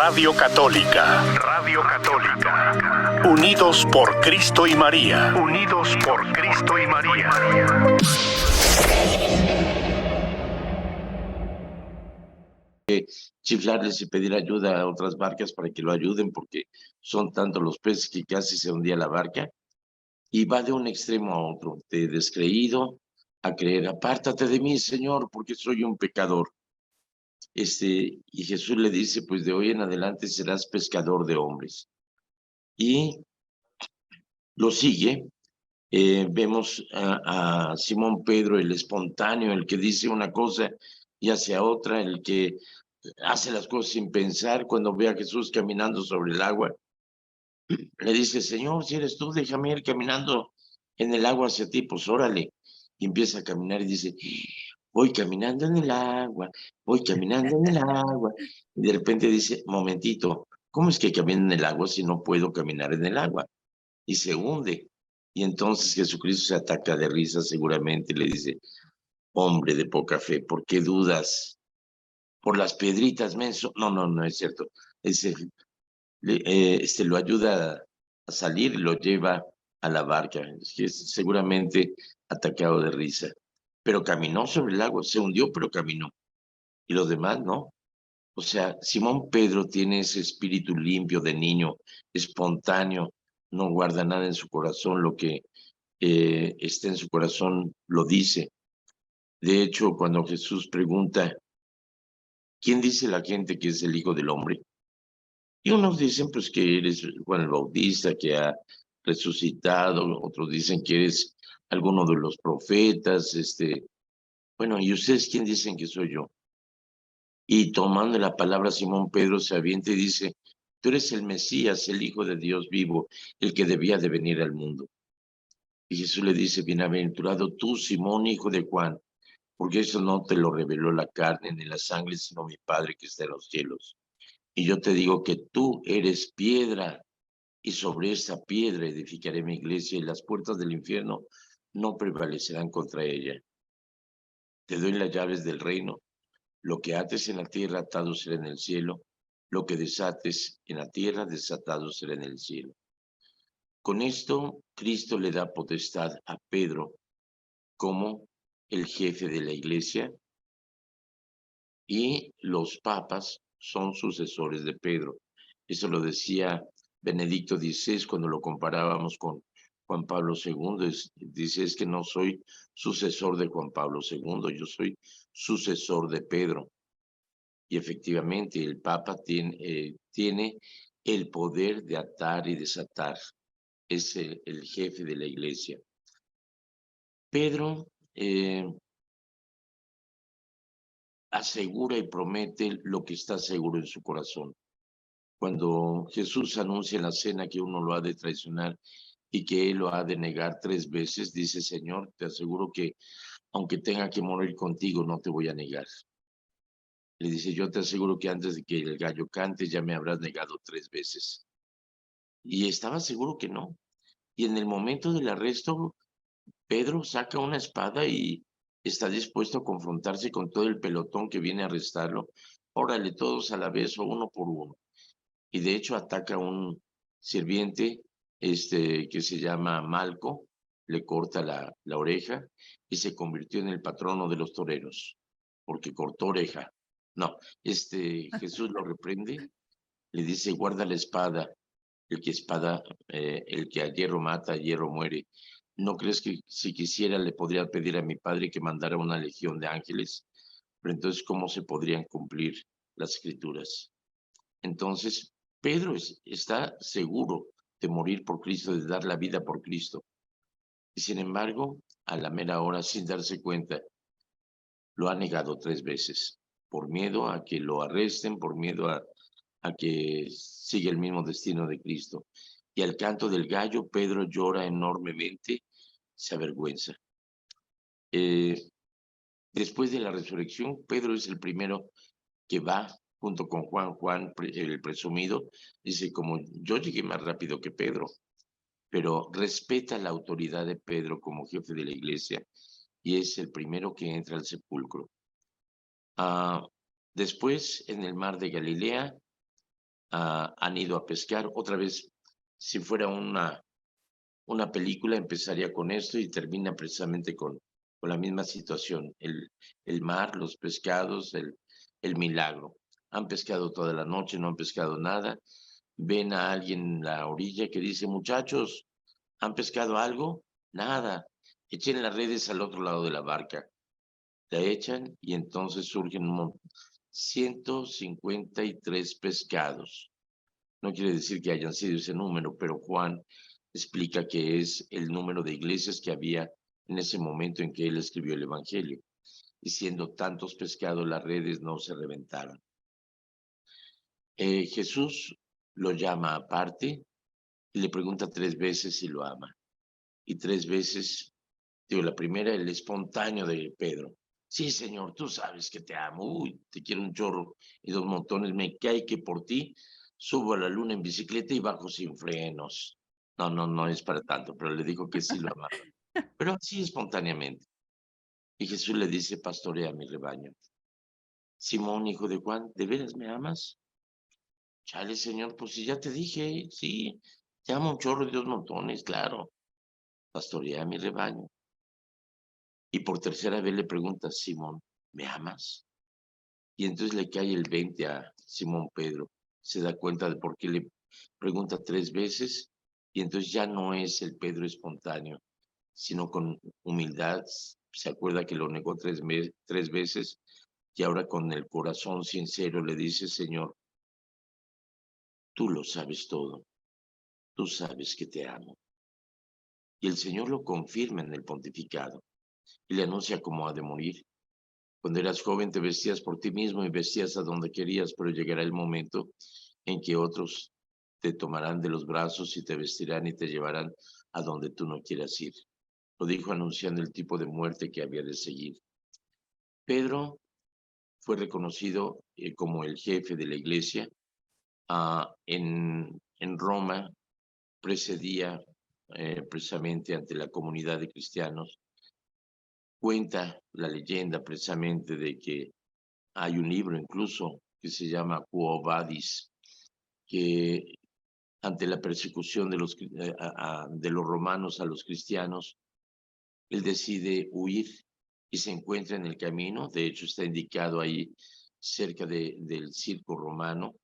Radio Católica. Radio Católica. Unidos por Cristo y María. Unidos por Cristo y María. Chiflarles y pedir ayuda a otras barcas para que lo ayuden, porque son tantos los peces que casi se hundía la barca. Y va de un extremo a otro, de descreído a creer. Apártate de mí, Señor, porque soy un pecador. Y Jesús le dice, pues de hoy en adelante serás pescador de hombres. Y lo sigue. Vemos a Simón Pedro, el espontáneo, el que dice una cosa y hace otra, el que hace las cosas sin pensar. Cuando ve a Jesús caminando sobre el agua, le dice, Señor, si eres tú, déjame ir caminando en el agua hacia ti, pues órale. Y empieza a caminar y dice, voy caminando en el agua, voy caminando en el agua. Y de repente dice, momentito, ¿cómo es que camino en el agua si no puedo caminar en el agua? Y se hunde. Y entonces Jesucristo se ataca de risa seguramente, le dice, hombre de poca fe, ¿por qué dudas? Por las piedritas, menso. No, no, no es cierto. Lo ayuda a salir y lo lleva a la barca. Seguramente atacado de risa. Pero caminó sobre el agua, se hundió, pero caminó. Y los demás no. O sea, Simón Pedro tiene ese espíritu limpio de niño, espontáneo, no guarda nada en su corazón, lo que está en su corazón lo dice. De hecho, cuando Jesús pregunta, ¿quién dice la gente que es el Hijo del Hombre? Y unos dicen pues que eres Juan el Bautista, que ha resucitado, otros dicen que eres alguno de los profetas, bueno, ¿y ustedes quién dicen que soy yo? Y tomando la palabra Simón Pedro se avienta y dice, tú eres el Mesías, el Hijo de Dios vivo, el que debía de venir al mundo. Y Jesús le dice, bienaventurado tú, Simón, hijo de Juan, porque eso no te lo reveló la carne ni la sangre, sino mi Padre que está en los cielos. Y yo te digo que tú eres piedra, y sobre esta piedra edificaré mi iglesia, y las puertas del infierno no prevalecerán contra ella. Te doy las llaves del reino. Lo que ates en la tierra, atado será en el cielo. Lo que desates en la tierra, desatado será en el cielo. Con esto, Cristo le da potestad a Pedro como el jefe de la iglesia, y los papas son sucesores de Pedro. Eso lo decía Benedicto XVI cuando lo comparábamos con Juan Pablo II. Dice, es que no soy sucesor de Juan Pablo II, yo soy sucesor de Pedro. Y efectivamente el Papa tiene el poder de atar y desatar. Es el jefe de la iglesia. Pedro asegura y promete lo que está seguro en su corazón. Cuando Jesús anuncia en la cena que uno lo ha de traicionar y que él lo ha de negar 3 veces, dice, Señor, te aseguro que aunque tenga que morir contigo, no te voy a negar. Le dice, yo te aseguro que antes de que el gallo cante ya me habrás negado 3 veces. Y estaba seguro que no. Y en el momento del arresto, Pedro saca una espada y está dispuesto a confrontarse con todo el pelotón que viene a arrestarlo. Órale, todos a la vez o uno por uno. Y de hecho ataca a un sirviente que se llama Malco, le corta la oreja y se convirtió en el patrono de los toreros, porque cortó oreja. No, Jesús lo reprende, le dice, guarda la espada, el que a hierro mata, a hierro muere. ¿No crees que si quisiera le podría pedir a mi padre que mandara una legión de ángeles? Pero entonces, ¿cómo se podrían cumplir las escrituras? Entonces, Pedro está seguro de morir por Cristo, de dar la vida por Cristo. Y sin embargo, a la mera hora, sin darse cuenta, lo ha negado 3 veces, por miedo a que lo arresten, por miedo a que siga el mismo destino de Cristo. Y al canto del gallo, Pedro llora enormemente, se avergüenza. Después de la resurrección, Pedro es el primero que va junto con Juan el presumido, dice, como yo llegué más rápido que Pedro, pero respeta la autoridad de Pedro como jefe de la iglesia y es el primero que entra al sepulcro. Después, en el mar de Galilea, han ido a pescar. Otra vez, si fuera una película, empezaría con esto y termina precisamente con la misma situación. El mar, los pescados, el milagro. Han pescado toda la noche, no han pescado nada. Ven a alguien en la orilla que dice, muchachos, ¿han pescado algo? Nada. Echen las redes al otro lado de la barca. La echan y entonces surgen 153 pescados. No quiere decir que hayan sido ese número, pero Juan explica que es el número de iglesias que había en ese momento en que él escribió el Evangelio. Y siendo tantos pescados, las redes no se reventaron. Jesús lo llama aparte y le pregunta 3 veces si lo ama. Y 3 veces, la primera, el espontáneo de Pedro. Sí, Señor, tú sabes que te amo. Uy, te quiero un chorro y 2 montones. Me cae que por ti subo a la luna en bicicleta y bajo sin frenos. No es para tanto, pero le dijo que sí lo amaba. Pero así espontáneamente. Y Jesús le dice, pastorea mi rebaño. Simón, hijo de Juan, ¿de veras me amas? Chale, Señor, pues si ya te dije, sí, te amo un chorro y 2 montones, claro. Pastorea mi rebaño. Y por tercera vez le pregunta, Simón, ¿me amas? Y entonces le cae el 20 a Simón Pedro. Se da cuenta de por qué le pregunta 3 veces y entonces ya no es el Pedro espontáneo, sino con humildad. Se acuerda que lo negó 3 veces y ahora con el corazón sincero le dice, Señor, tú lo sabes todo, tú sabes que te amo. Y el Señor lo confirma en el pontificado y le anuncia cómo ha de morir. Cuando eras joven te vestías por ti mismo y vestías a donde querías, pero llegará el momento en que otros te tomarán de los brazos y te vestirán y te llevarán a donde tú no quieras ir. Lo dijo anunciando el tipo de muerte que había de seguir. Pedro fue reconocido como el jefe de la iglesia. En Roma precedía precisamente ante la comunidad de cristianos. Cuenta la leyenda precisamente de que hay un libro incluso que se llama Quo Vadis, que ante la persecución de los romanos a los cristianos, él decide huir y se encuentra en el camino. De hecho, está indicado ahí cerca del circo romano,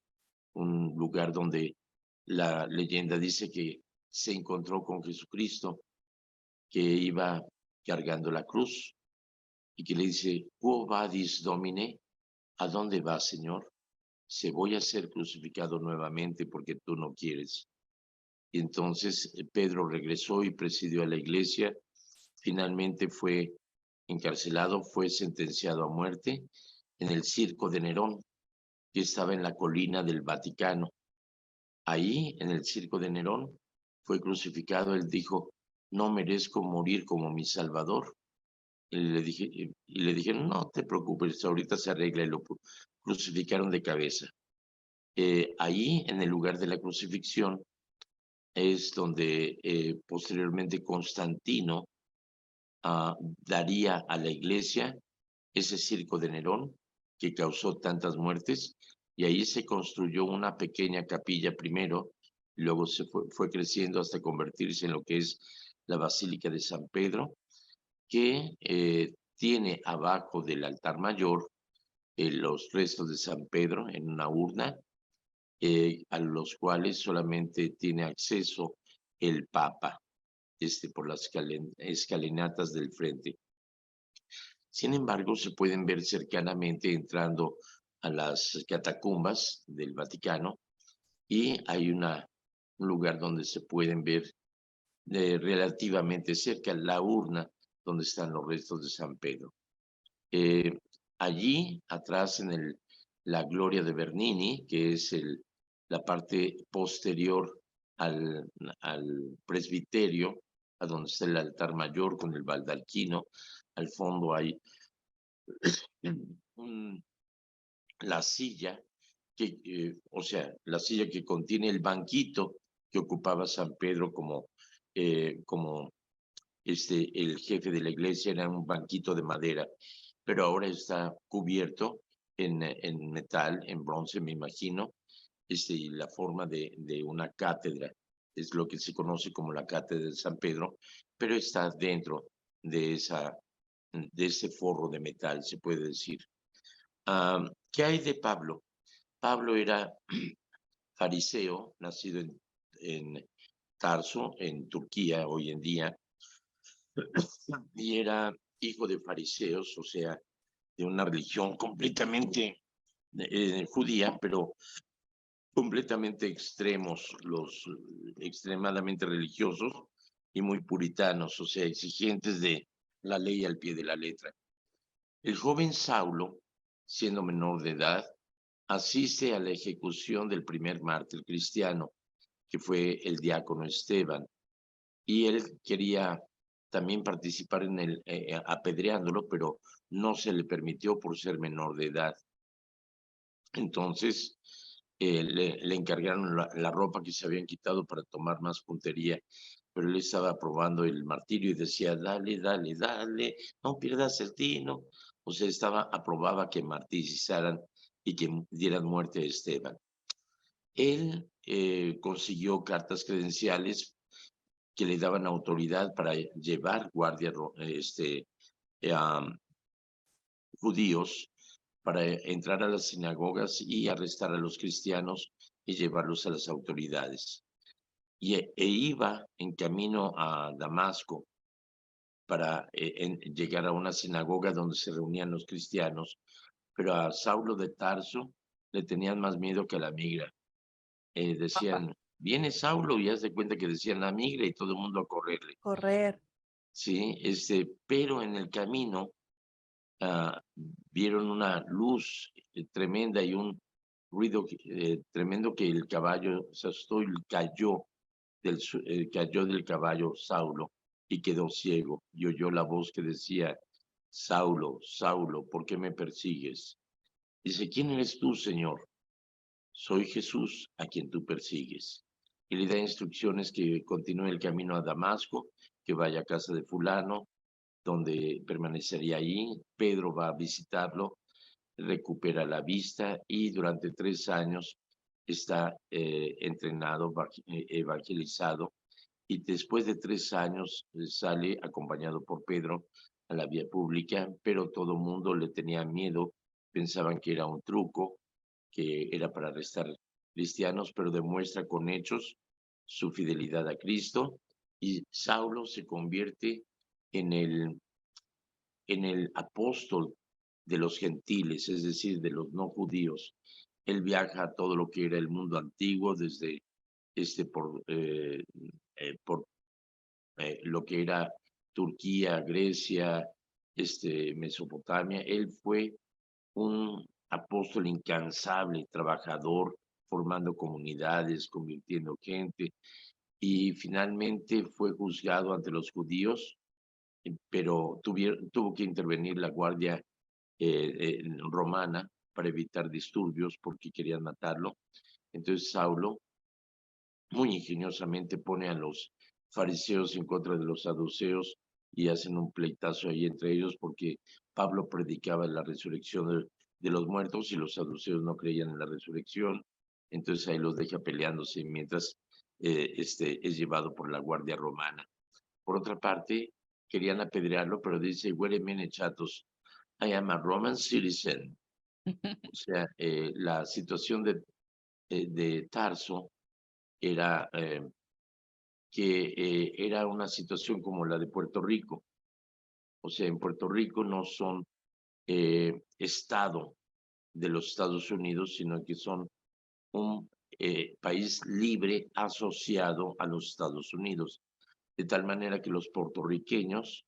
un lugar donde la leyenda dice que se encontró con Jesucristo, que iba cargando la cruz y que le dice, Quo vadis, Domine? ¿A dónde vas, Señor? Se voy a ser crucificado nuevamente porque tú no quieres. Y entonces Pedro regresó y presidió a la iglesia. Finalmente fue encarcelado, fue sentenciado a muerte en el circo de Nerón, que estaba en la colina del Vaticano. Ahí, en el circo de Nerón, fue crucificado. Él dijo, no merezco morir como mi Salvador. Y le dijeron, no te preocupes, ahorita se arregla, y lo crucificaron de cabeza. Ahí, en el lugar de la crucifixión, es donde posteriormente Constantino daría a la iglesia ese circo de Nerón que causó tantas muertes, y ahí se construyó una pequeña capilla primero, luego se fue creciendo hasta convertirse en lo que es la Basílica de San Pedro, que tiene abajo del altar mayor los restos de San Pedro en una urna, a los cuales solamente tiene acceso el Papa, por las escalinatas del frente. Sin embargo, se pueden ver cercanamente entrando a las catacumbas del Vaticano y hay un lugar donde se pueden ver relativamente cerca la urna donde están los restos de San Pedro. Allí, atrás en la Gloria de Bernini, que es la parte posterior al presbiterio, a donde está el altar mayor con el baldacchino, al fondo hay la silla, la silla que contiene el banquito que ocupaba San Pedro como el jefe de la iglesia, era un banquito de madera, pero ahora está cubierto en metal, en bronce, me imagino, y la forma de una cátedra. Es lo que se conoce como la Cátedra de San Pedro, pero está dentro de, de ese forro de metal, se puede decir. ¿Qué hay de Pablo? Pablo era fariseo, nacido en Tarso, en Turquía, hoy en día, y era hijo de fariseos, o sea, de una religión completamente judía, pero completamente extremos, los extremadamente religiosos y muy puritanos, o sea, exigentes de la ley al pie de la letra. El joven Saulo, siendo menor de edad, asiste a la ejecución del primer mártir cristiano, que fue el diácono Esteban, y él quería también participar en el apedreándolo, pero no se le permitió por ser menor de edad. Entonces le encargaron la ropa que se habían quitado para tomar más puntería, pero él estaba probando el martirio y decía, dale, dale, dale, no pierdas el tino. O sea, aprobaba que martirizaran y que dieran muerte a Esteban. Él consiguió cartas credenciales que le daban autoridad para llevar guardias judíos para entrar a las sinagogas y arrestar a los cristianos y llevarlos a las autoridades. E iba en camino a Damasco para llegar a una sinagoga donde se reunían los cristianos, pero a Saulo de Tarso le tenían más miedo que a la migra. Decían, viene Saulo, y haz de cuenta que decían la migra y todo el mundo a correrle. Correr. Sí, pero en el camino vieron una luz tremenda y un ruido tremendo que el caballo se asustó y cayó del caballo Saulo y quedó ciego y oyó la voz que decía, Saulo, Saulo, ¿por qué me persigues? Dice, ¿quién eres tú, Señor? Soy Jesús a quien tú persigues. Y le da instrucciones que continúe el camino a Damasco, que vaya a casa de fulano, donde permanecería ahí. Pedro va a visitarlo, recupera la vista y durante 3 años está entrenado, evangelizado, y después de 3 años sale acompañado por Pedro a la vía pública, pero todo el mundo le tenía miedo, pensaban que era un truco, que era para arrestar cristianos, pero demuestra con hechos su fidelidad a Cristo, y Saulo se convierte en el apóstol de los gentiles, es decir, de los no judíos. Él viaja a todo lo que era el mundo antiguo, desde por lo que era Turquía, Grecia, Mesopotamia. Él fue un apóstol incansable, trabajador, formando comunidades, convirtiendo gente, y finalmente fue juzgado ante los judíos, pero tuvo que intervenir la guardia romana para evitar disturbios porque querían matarlo. Entonces Saulo muy ingeniosamente pone a los fariseos en contra de los saduceos y hacen un pleitazo ahí entre ellos porque Pablo predicaba la resurrección de los muertos y los saduceos no creían en la resurrección. Entonces ahí los deja peleándose mientras es llevado por la guardia romana. Por otra parte, querían apedrearlo, pero dice, wait a minute, chatos, I am a Roman citizen. O sea, la situación de Tarso era que era una situación como la de Puerto Rico. O sea, en Puerto Rico no son estado de los Estados Unidos, sino que son un país libre asociado a los Estados Unidos. De tal manera que los puertorriqueños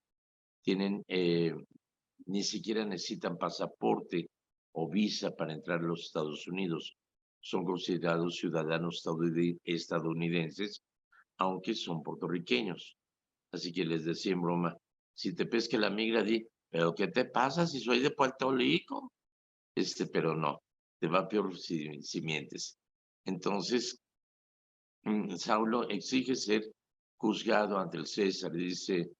tienen, ni siquiera necesitan pasaporte o visa para entrar a los Estados Unidos. Son considerados ciudadanos estadounidenses, aunque son puertorriqueños. Así que les decía en broma, si te pesca la migra, di, ¿pero qué te pasa si soy de Puerto Rico? Pero no, te va peor si mientes. Entonces, Saulo exige ser juzgado ante el César y dice,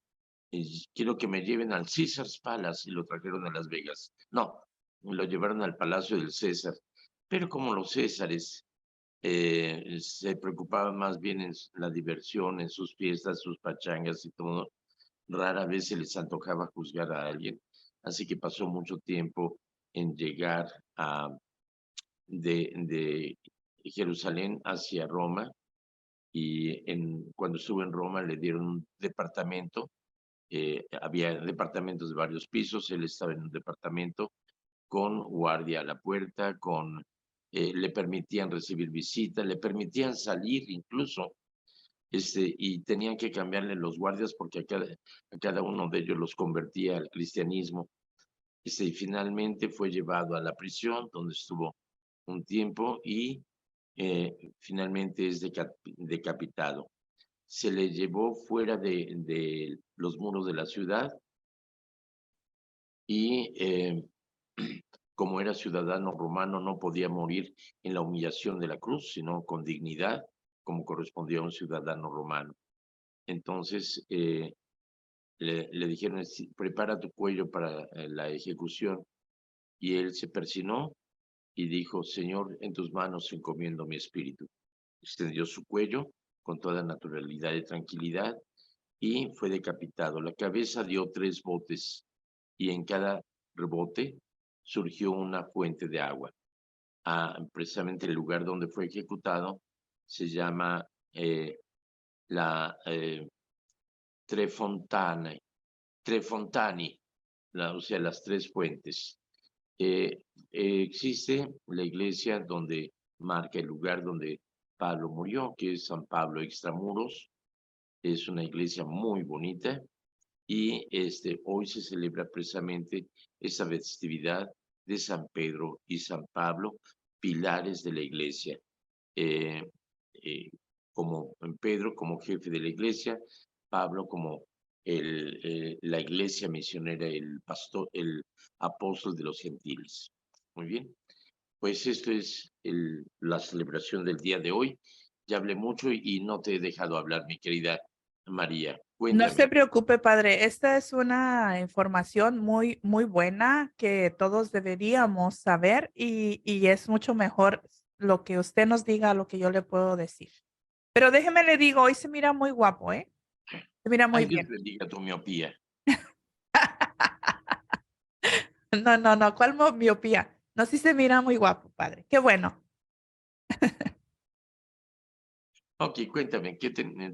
quiero que me lleven al Caesar's Palace, y lo trajeron a Las Vegas. No, lo llevaron al Palacio del César. Pero como los Césares se preocupaba más bien en la diversión, en sus fiestas, sus pachangas y todo. Rara vez se les antojaba juzgar a alguien, así que pasó mucho tiempo en llegar de Jerusalén hacia Roma, y cuando estuvo en Roma le dieron un departamento. Había departamentos de varios pisos, él estaba en un departamento con guardia a la puerta, le permitían recibir visitas, le permitían salir incluso, y tenían que cambiarle los guardias porque a cada uno de ellos los convertía al cristianismo. Y finalmente fue llevado a la prisión, donde estuvo un tiempo, y finalmente es decapitado. Se le llevó fuera de los muros de la ciudad, y como era ciudadano romano no podía morir en la humillación de la cruz, sino con dignidad, como correspondía a un ciudadano romano. Entonces le dijeron: prepara tu cuello para la ejecución. Y él se persinó y dijo: Señor, en tus manos encomiendo mi espíritu. Extendió su cuello con toda naturalidad y tranquilidad y fue decapitado. La cabeza dio 3 botes, y en cada rebote surgió una fuente de agua. Precisamente el lugar donde fue ejecutado se llama la Trefontani, o sea, las 3 fuentes. Existe la iglesia donde marca el lugar donde Pablo murió, que es San Pablo Extramuros. Es una iglesia muy bonita, y hoy se celebra precisamente esa festividad de San Pedro y San Pablo, pilares de la iglesia. Como Pedro como jefe de la iglesia, Pablo como la iglesia misionera, el pastor, el apóstol de los gentiles. Muy bien, pues esto es la celebración del día de hoy. Ya hablé mucho y no te he dejado hablar, mi querida María. No se Cuéntame. preocupe, padre. Esta es una información muy, muy buena que todos deberíamos saber y es mucho mejor lo que usted nos diga a lo que yo le puedo decir. Pero déjeme le digo, hoy se mira muy guapo, ¿eh? Se mira muy Ay, Dios bien. bendiga tu miopía. No, no, no, ¿cuál miopía? No, sí se mira muy guapo, padre. Qué bueno. Ok, cuéntame,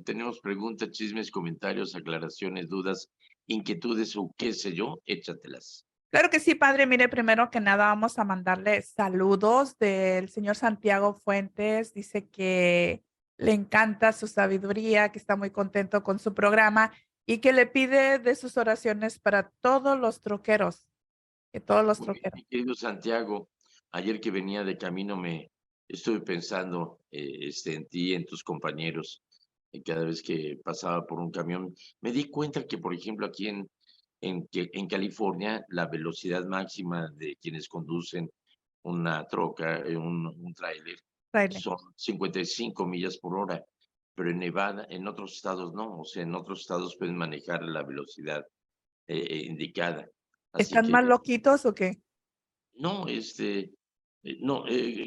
tenemos preguntas, chismes, comentarios, aclaraciones, dudas, inquietudes o qué sé yo? Échatelas. Claro que sí, padre. Mire, primero que nada vamos a mandarle saludos del señor Santiago Fuentes. Dice que le encanta su sabiduría, que está muy contento con su programa y que le pide de sus oraciones para todos los troqueros, que todos los Muy bien, troqueros. mi querido Santiago, ayer que venía de camino me estuve pensando en ti, en tus compañeros. Cada vez que pasaba por un camión, me di cuenta que, por ejemplo, aquí en California, la velocidad máxima de quienes conducen una troca, un tráiler, Fraile. son 55 millas por hora, pero en Nevada, en otros estados no, o sea, en otros estados pueden manejar la velocidad indicada. Así ¿Están que más loquitos o qué? no, no,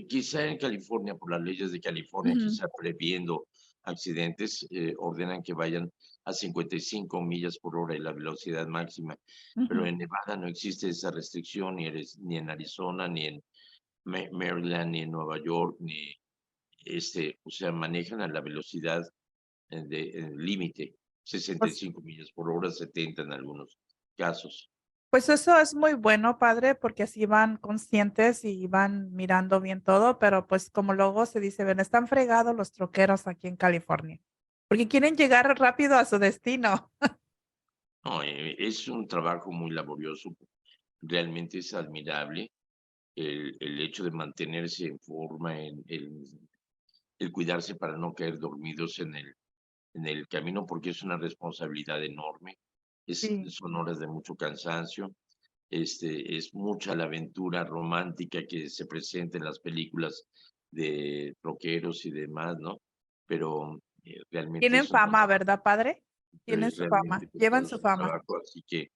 quizá en California, por las leyes de California, Ujú, quizá previendo accidentes, ordenan que vayan a 55 millas por hora en la velocidad máxima, pero ujú. en Nevada no existe esa restricción, ni en Arizona, ni en Maryland, ni en Nueva York, ni o sea, manejan a la velocidad de límite, Pues 65 millas por hora, 70 en algunos casos. Pues eso es muy bueno, padre, porque así van conscientes y van mirando bien todo, pero pues como luego se dice, ven, están fregados los troqueros aquí en California, porque quieren llegar rápido a su destino. No, es un trabajo muy laborioso, realmente es admirable el hecho de mantenerse en forma, el cuidarse para no caer dormidos en el camino, porque es una responsabilidad enorme, Sí. son horas de mucho cansancio, es mucha la aventura romántica que se presenta en las películas de troqueros y demás, ¿no? Pero realmente Tienen es un fama, trabajo, ¿verdad, padre? Tienen su realmente fama, llevan es su un fama. trabajo, así que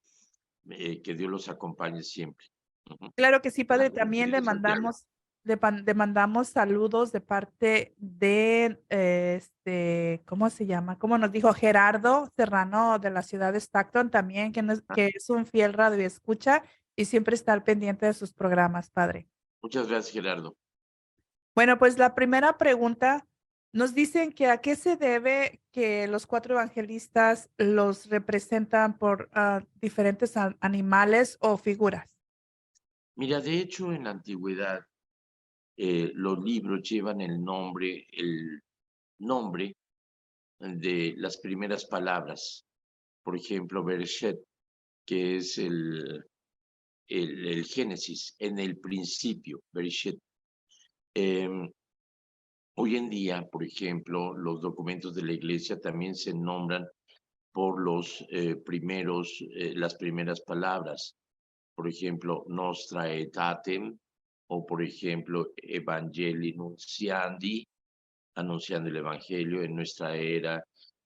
Dios los acompañe siempre. Ujú. Claro que sí, padre, Adelante, mi también le querido Santiago. mandamos le mandamos saludos de parte de, ¿cómo se llama? Como nos dijo Gerardo Serrano de la ciudad de Stockton también, que es un fiel radioescucha y siempre está al pendiente de sus programas, padre. Muchas gracias, Gerardo. Bueno, pues la primera pregunta, nos dicen que a qué se debe que los 4 evangelistas los representan por diferentes animales o figuras. Mira, de hecho, en la antigüedad, los libros llevan el nombre de las primeras palabras. Por ejemplo, Bereshet, que es el Génesis, en el principio, Bereshet. Hoy en día, por ejemplo, los documentos de la iglesia también se nombran por las primeras palabras. Por ejemplo, Nostra Aetate, o por ejemplo, Evangelii Nunciandi, anunciando el Evangelio en nuestra era,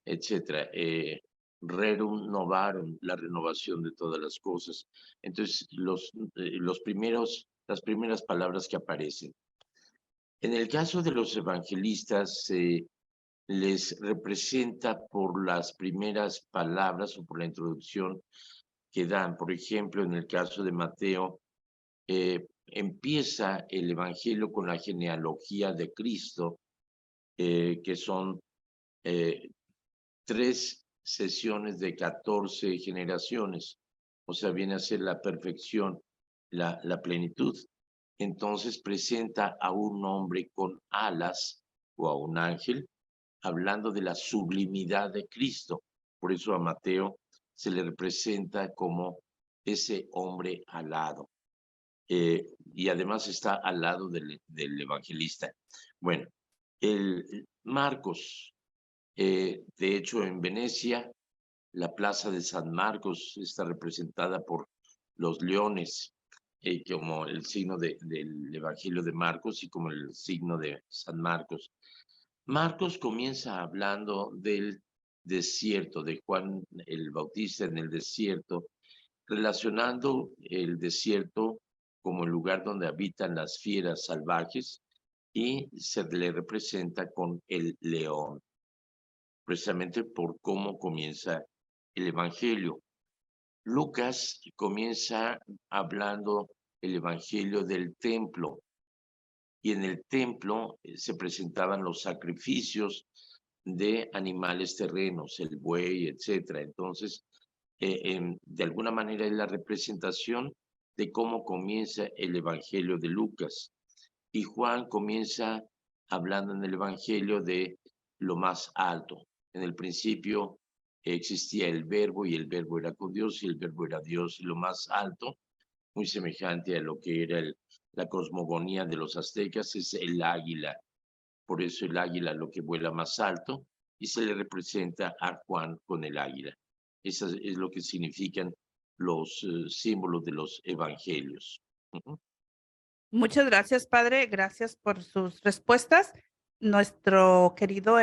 etc. Rerum Novarum, la renovación de todas las cosas. Entonces, las primeras palabras que aparecen. En el caso de los evangelistas, les representa por las primeras palabras o por la introducción que dan. Por ejemplo, en el caso de Mateo, empieza el Evangelio con la genealogía de Cristo, que son 3 sesiones de 14 generaciones, o sea, viene a ser la perfección, la plenitud. Entonces presenta a un hombre con alas o a un ángel, hablando de la sublimidad de Cristo. Por eso a Mateo se le representa como ese hombre alado. Y además está al lado del evangelista. Bueno, el Marcos, de hecho en Venecia, la plaza de San Marcos está representada por los leones, como el signo del Evangelio de Marcos y como el signo de San Marcos. Marcos comienza hablando del desierto, de Juan el Bautista en el desierto, relacionando el desierto como el lugar donde habitan las fieras salvajes y se le representa con el león, precisamente por cómo comienza el Evangelio. Lucas comienza hablando el Evangelio del templo, y en el templo se presentaban los sacrificios de animales terrenos, el buey, etc. Entonces, de alguna manera es la representación de cómo comienza el Evangelio de Lucas. Y Juan comienza hablando en el Evangelio de lo más alto. En el principio existía el verbo y el verbo era con Dios y el verbo era Dios, y lo más alto, muy semejante a lo que era la cosmogonía de los aztecas, es el águila. Por eso el águila lo que vuela más alto y se le representa a Juan con el águila. Eso es lo que significan los símbolos de los evangelios. Muchas gracias, padre. Gracias por sus respuestas. Nuestro querido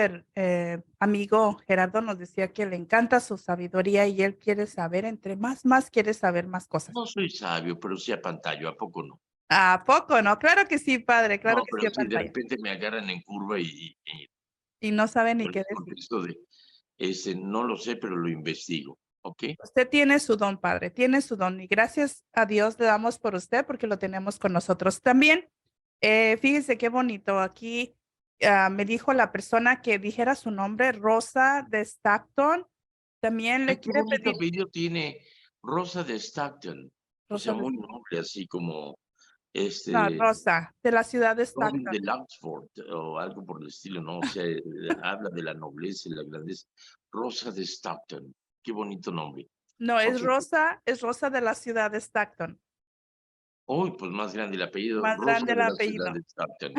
amigo Gerardo nos decía que le encanta su sabiduría y él quiere saber, entre más quiere saber más cosas. No soy sabio, pero sí apantallo, ¿a poco no? ¿A poco no? Claro que sí, padre, claro No, que pero sí, si de apantalla. repente me agarran en curva y Y no sabe ni yo qué les decir. contesto no lo sé, pero lo investigo, ¿ok? Usted tiene su don, padre, tiene su don y gracias a Dios le damos por usted porque lo tenemos con nosotros también. Fíjese qué bonito. Aquí me dijo la persona que dijera su nombre, Rosa de Stockton. También le Ay, qué quiere bonito pedir. apellido tiene Rosa de Stockton. O sea, Rosa de, muy noble, así como no, este Rosa, de la ciudad de Robin Stockton. de Oxford o algo por el estilo, ¿no? O sea, habla de la nobleza y la grandeza. Rosa de Stockton, qué bonito nombre. No, Ok. Es Rosa de la ciudad de Stockton. Uy, pues más grande el apellido, Más Rosa grande el de la ciudad apellido. de Stockton.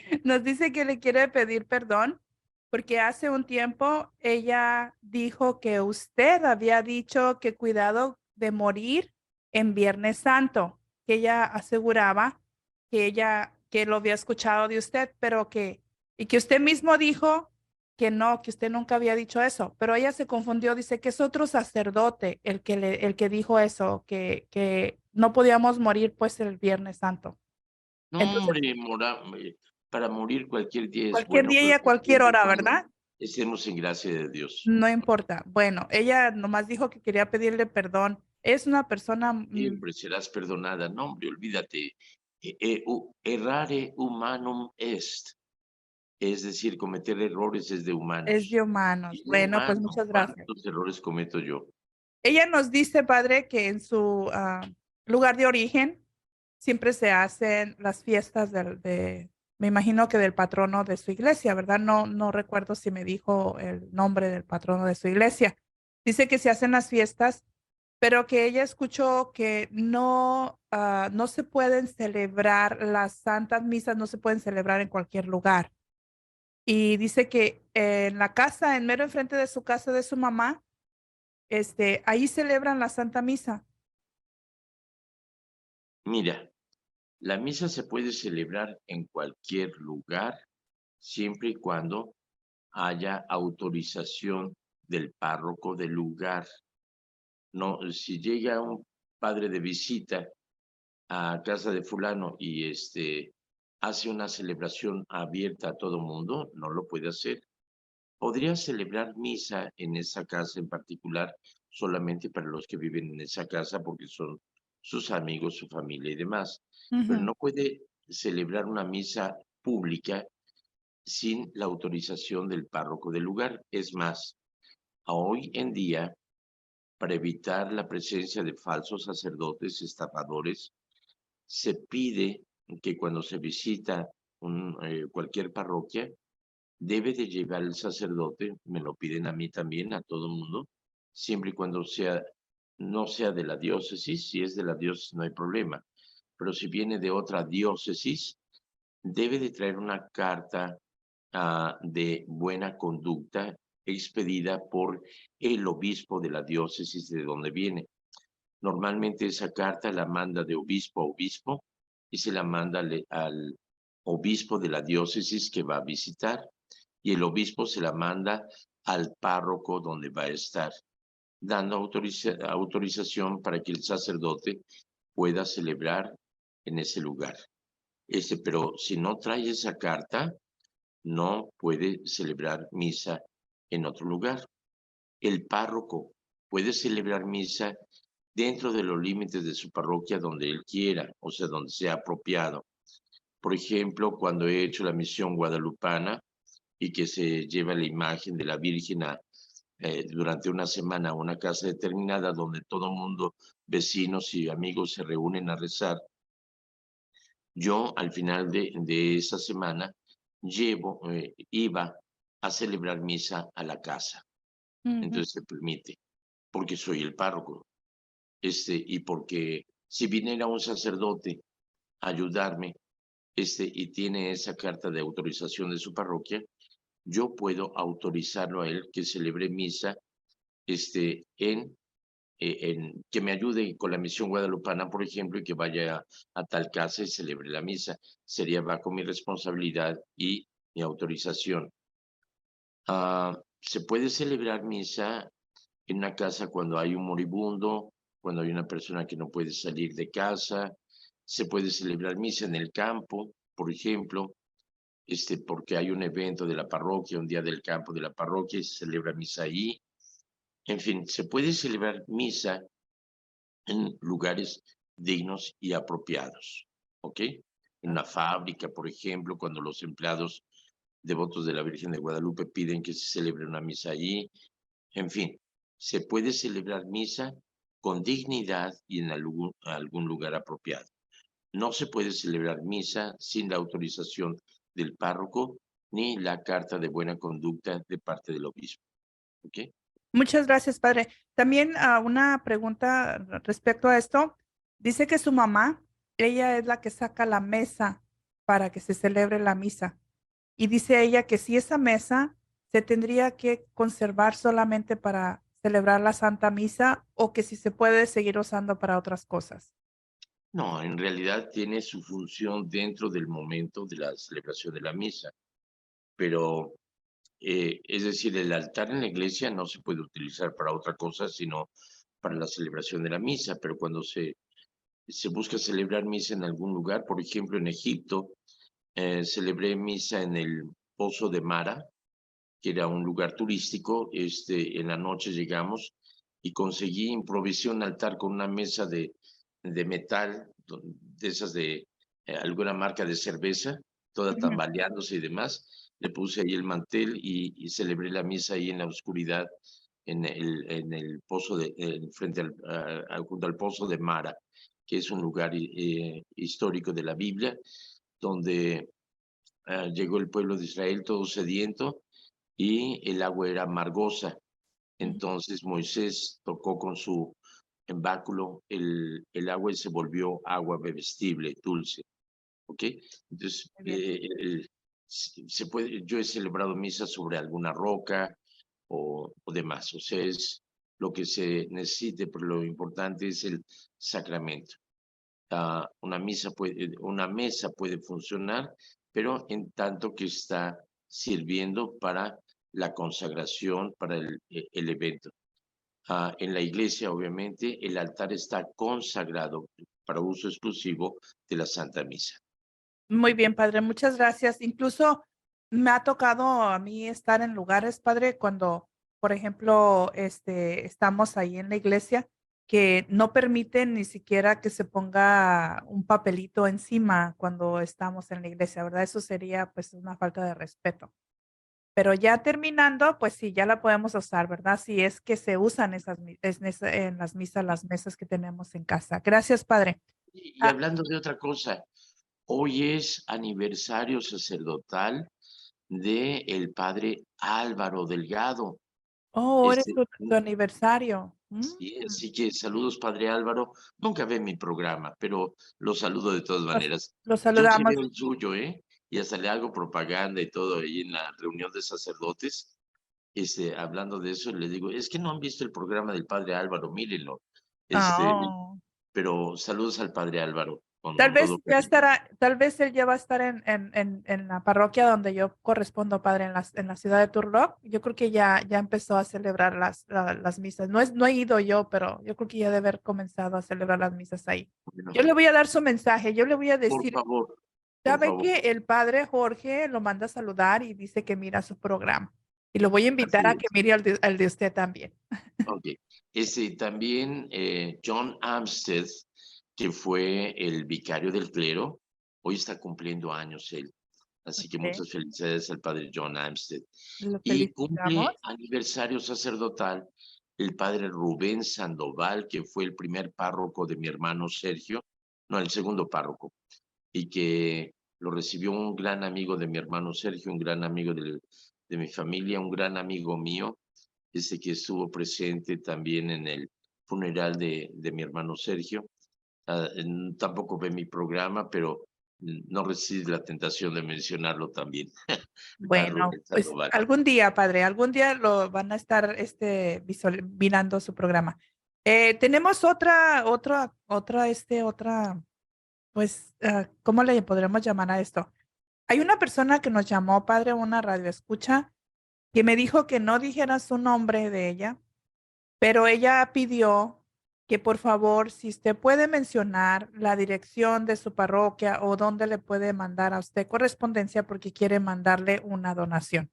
Ok. Nos dice que le quiere pedir perdón porque hace un tiempo ella dijo que usted había dicho que cuidado de morir en Viernes Santo, que ella aseguraba que lo había escuchado de usted, y que usted mismo dijo que no, que usted nunca había dicho eso, pero ella se confundió, dice que es otro sacerdote el que dijo eso, que no podíamos morir pues el Viernes Santo. No, Entonces, hombre, para morir cualquier día es cualquier bueno, día y pero a cualquier siempre y hora, cuando ¿verdad? estemos en gracia de Dios. No importa. Bueno, ella nomás dijo que quería pedirle perdón. Es una persona, Siempre serás perdonada. No, hombre, olvídate. Errare humanum est. Es decir, cometer errores es de es humanos. de humanos. Y de Bueno, pues humano, muchas gracias. ¿cuántos errores cometo yo? Ella nos dice, padre, que en su lugar de origen siempre se hacen las fiestas me imagino que del patrono de su iglesia, ¿verdad? No, no recuerdo si me dijo el nombre del patrono de su iglesia. Dice que se hacen las fiestas, pero que ella escuchó que no, no se pueden celebrar las santas misas, no se pueden celebrar en cualquier lugar. Y dice que en la casa, en mero enfrente de su casa de su mamá, ahí celebran la Santa Misa. Mira, la misa se puede celebrar en cualquier lugar, siempre y cuando haya autorización del párroco del lugar. No, si llega un padre de visita a casa de fulano y hace una celebración abierta a todo mundo, no lo puede hacer. Podría celebrar misa en esa casa en particular solamente para los que viven en esa casa porque son sus amigos, su familia y demás, pero Ujú. no puede celebrar una misa pública sin la autorización del párroco del lugar. Es más, hoy en día, para evitar la presencia de falsos sacerdotes estafadores, se pide que cuando se visita cualquier parroquia, debe de llevar el sacerdote, me lo piden a mí también, a todo mundo, siempre y cuando no sea de la diócesis. Si es de la diócesis no hay problema, pero si viene de otra diócesis, debe de traer una carta de buena conducta expedida por el obispo de la diócesis de donde viene. Normalmente esa carta la manda de obispo a obispo y se la manda al obispo de la diócesis que va a visitar, y el obispo se la manda al párroco donde va a estar, dando autorización para que el sacerdote pueda celebrar en ese lugar. Pero si no trae esa carta, no puede celebrar misa en otro lugar. El párroco puede celebrar misa dentro de los límites de su parroquia donde él quiera, o sea, donde sea apropiado. Por ejemplo, cuando he hecho la misión guadalupana y que se lleva la imagen de la Virgen durante una semana a una casa determinada donde todo el mundo, vecinos y amigos, se reúnen a rezar, yo al final de esa semana iba a celebrar misa a la casa. Ujú. Entonces se permite, porque soy el párroco. Y porque si viniera un sacerdote a ayudarme, y tiene esa carta de autorización de su parroquia, yo puedo autorizarlo a él que celebre misa, que me ayude con la misión guadalupana, por ejemplo, y que vaya a tal casa y celebre la misa. Sería bajo mi responsabilidad y mi autorización. Se puede celebrar misa en una casa cuando hay un moribundo, cuando hay una persona que no puede salir de casa. Se puede celebrar misa en el campo, por ejemplo, porque hay un evento de la parroquia, un día del campo de la parroquia y se celebra misa ahí. En fin, se puede celebrar misa en lugares dignos y apropiados, ¿ok? En una fábrica, por ejemplo, cuando los empleados devotos de la Virgen de Guadalupe piden que se celebre una misa allí. En fin, se puede celebrar misa con dignidad y en algún lugar apropiado. No se puede celebrar misa sin la autorización del párroco ni la carta de buena conducta de parte del obispo. ¿Ok? Muchas gracias, padre. También una pregunta respecto a esto. Dice que su mamá, ella es la que saca la mesa para que se celebre la misa. Y dice ella que si esa mesa se tendría que conservar solamente para celebrar la Santa Misa o que si se puede seguir usando para otras cosas. No, en realidad tiene su función dentro del momento de la celebración de la misa, pero es decir, el altar en la iglesia no se puede utilizar para otra cosa sino para la celebración de la misa, pero cuando se se busca celebrar misa en algún lugar. Por ejemplo, en Egipto, celebré misa en el Pozo de Mara, que era un lugar turístico. En la noche llegamos y conseguí, improvisé un altar con una mesa de metal, de esas de alguna marca de cerveza, toda Ujú. tambaleándose y demás. Le puse ahí el mantel y celebré la misa ahí en la oscuridad, en el pozo frente junto al Pozo de Mara, que es un lugar histórico de la Biblia, donde llegó el pueblo de Israel todo sediento y el agua era amargosa. Ujú. Entonces Moisés tocó con su báculo el agua y se volvió agua bebestible, dulce. ¿Ok? Entonces, Muy bien. yo he celebrado misa sobre alguna roca o demás. O sea, es lo que se necesite, pero lo importante es el sacramento. Una mesa puede funcionar, pero en tanto que está sirviendo para la consagración, para el evento. En la iglesia, obviamente, el altar está consagrado para uso exclusivo de la Santa Misa. Muy bien, padre, muchas gracias. Incluso me ha tocado a mí estar en lugares, padre, cuando, por ejemplo, estamos ahí en la iglesia, que no permiten ni siquiera que se ponga un papelito encima cuando estamos en la iglesia, ¿verdad? Eso sería pues una falta de respeto. Pero ya terminando, pues sí, ya la podemos usar, ¿verdad? Si es que se usan en las misas, las mesas que tenemos en casa. Gracias, padre. Y Ah, hablando de otra cosa, hoy es aniversario sacerdotal de el padre Álvaro Delgado. oh, ahora es Este, tu aniversario. sí, así que saludos, padre Álvaro. Nunca ve mi programa, pero lo saludo de todas Los, maneras. los Yo sí saludamos. veo el suyo, ¿eh? Y hasta le hago propaganda y todo ahí en la reunión de sacerdotes. Hablando de eso, le digo, es que no han visto el programa del padre Álvaro, mírenlo. Este, Oh. pero saludos al padre Álvaro, Tal con todo vez ya cariño. estará, tal vez él ya va a estar en la parroquia donde yo correspondo, padre, en la ciudad de Turlock. Yo creo que ya empezó a celebrar las misas. No he ido yo, pero yo creo que ya debe haber comenzado a celebrar las misas ahí. Bueno, Yo le voy a dar su mensaje, yo le voy a por decir, favor, por sabe favor. que el padre Jorge lo manda a saludar y dice que mira su programa. Y lo voy a invitar Así a que es. mire el de usted también. Ok. También John Armstead, que fue el vicario del clero, hoy está cumpliendo años él. Así que Ok, muchas felicidades al padre John Armstead. lo Y felicitamos. cumple aniversario sacerdotal el padre Rubén Sandoval, que fue el primer párroco de mi hermano Sergio, no, el segundo párroco, y que lo recibió un gran amigo de mi hermano Sergio, un gran amigo de mi familia, un gran amigo mío, que estuvo presente también en el funeral de mi hermano Sergio. Tampoco ve mi programa, pero no resiste la tentación de mencionarlo también. A Bueno, Rubén pues Sandoval. algún día, padre, algún día lo van a estar mirando su programa. Tenemos pues, ¿cómo le podremos llamar a esto? Hay una persona que nos llamó, padre, una radio escucha, que me dijo que no dijera su nombre de ella, pero ella pidió que por favor, si usted puede mencionar la dirección de su parroquia o dónde le puede mandar a usted correspondencia porque quiere mandarle una donación.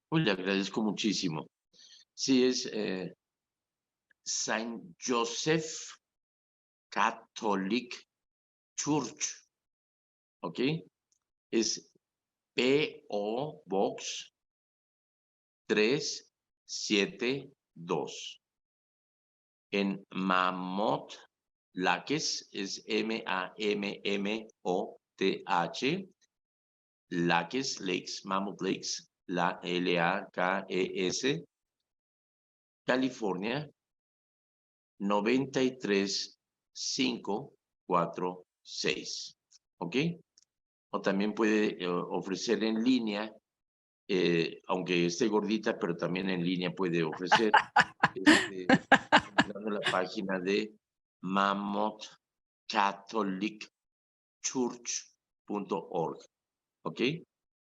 Uy, le agradezco muchísimo. Sí, es Saint Joseph Catholic Church, ¿ok? Es P.O. Box 372 en Mammoth, Laques, es Mammoth, Laques, Lakes, Mammoth Lakes, Lakes, California, 93546, ¿ok? O también puede ofrecer en línea, aunque esté gordita, pero también en línea puede ofrecer, entrando a la página de mammothcatholicchurch.org, ¿ok?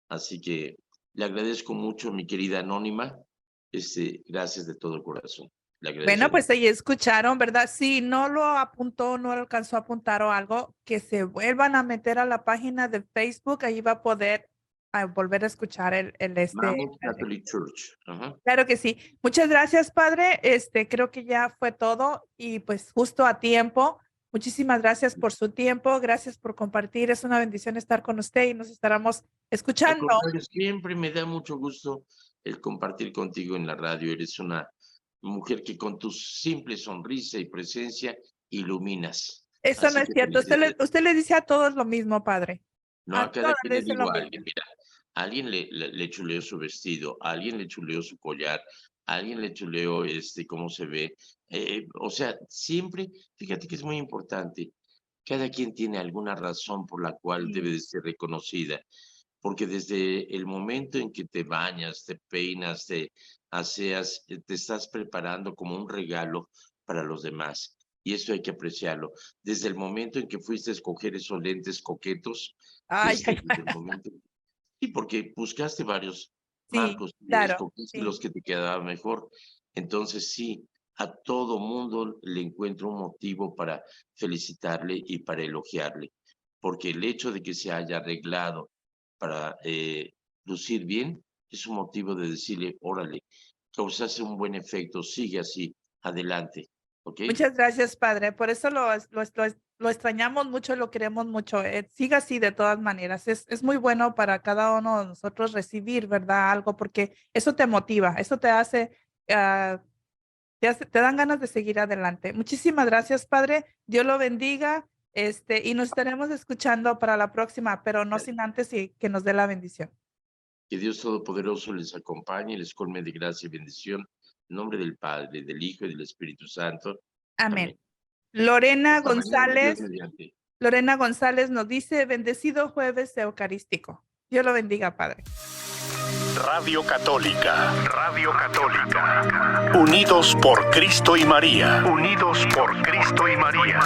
Así que le agradezco mucho, mi querida Anónima, gracias de todo corazón. Le Bueno, agradecería. pues ahí escucharon, ¿verdad? Si no lo apuntó, no alcanzó a apuntar o algo, que se vuelvan a meter a la página de Facebook, ahí va a poder volver a escuchar Mount Catholic Church. Ajá. Claro que sí. Muchas gracias, padre. Creo que ya fue todo y pues justo a tiempo. Muchísimas gracias por su tiempo. Gracias por compartir. Es una bendición estar con usted y nos estaremos Al escuchando. contrario, siempre me da mucho gusto el compartir contigo en la radio. Eres una mujer que con tu simple sonrisa y presencia iluminas. Eso no Así es que cierto. felicidades. Usted le dice a todos lo mismo, padre. No, A a cada todas quien le le dice lo digo a mismo. alguien, mira, a alguien le chuleó su vestido, a alguien le chuleó su collar, a alguien le chuleó cómo se ve. O sea, siempre, fíjate que es muy importante, cada quien tiene alguna razón por la cual debe Sí. de ser reconocida, porque desde el momento en que te bañas, te peinas, te aseas, te estás preparando como un regalo para los demás. Y eso hay que apreciarlo. Desde el momento en que fuiste a escoger esos lentes coquetos, Ay, desde el momento. Sí, porque buscaste varios sí, marcos y claro. escogiste Sí. los que te quedaban mejor. Entonces, sí, a todo mundo le encuentro un motivo para felicitarle y para elogiarle, porque el hecho de que se haya arreglado para lucir bien es un motivo de decirle, órale, causaste un buen efecto, sigue así, adelante, ¿ok? Muchas gracias, padre. Por eso lo extrañamos mucho, lo queremos mucho. Siga así de todas maneras. Es muy bueno para cada uno de nosotros recibir, ¿verdad? Algo, porque eso te motiva, eso te hace, te dan ganas de seguir adelante. Muchísimas gracias, padre. Dios lo bendiga. Y nos estaremos escuchando para la próxima, pero no sin antes y que nos dé la bendición. Que Dios Todopoderoso les acompañe y les colme de gracia y bendición. En nombre del Padre, del Hijo y del Espíritu Santo. Amén. Amén. Hasta mañana, Dios González. mediante. Lorena González nos dice, bendecido jueves eucarístico. Dios lo bendiga, padre. Radio Católica. Radio Católica. Unidos por Cristo y María. Unidos por Cristo y María.